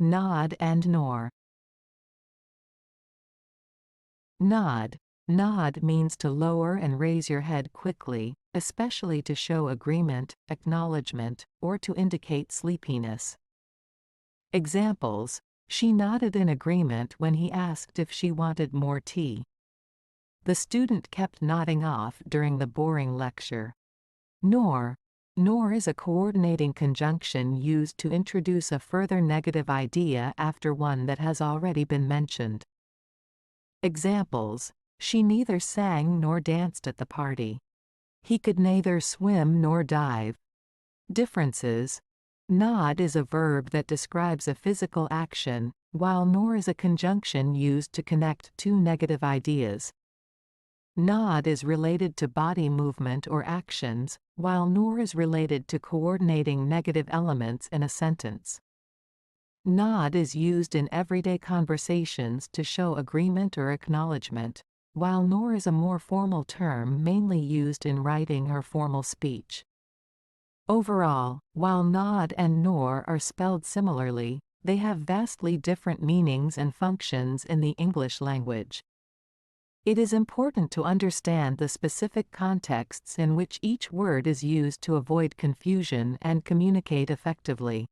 Nod and nor. Nod. Nod means to lower and raise your head quickly, especially to show agreement, acknowledgment, or to indicate sleepiness. Examples: she nodded in agreement when he asked if she wanted more tea. The student kept nodding off during the boring lecture. Nor. Nor is a coordinating conjunction used to introduce a further negative idea after one that has already been mentioned. Examples: she neither sang nor danced at the party. He could neither swim nor dive. Differences: nod is a verb that describes a physical action, while nor is a conjunction used to connect two negative ideas. Nod is related to body movement or actions, while nor is related to coordinating negative elements in a sentence. Nod is used in everyday conversations to show agreement or acknowledgement, while nor is a more formal term mainly used in writing or formal speech. Overall, while nod and nor are spelled similarly, they have vastly different meanings and functions in the English language. It is important to understand the specific contexts in which each word is used to avoid confusion and communicate effectively.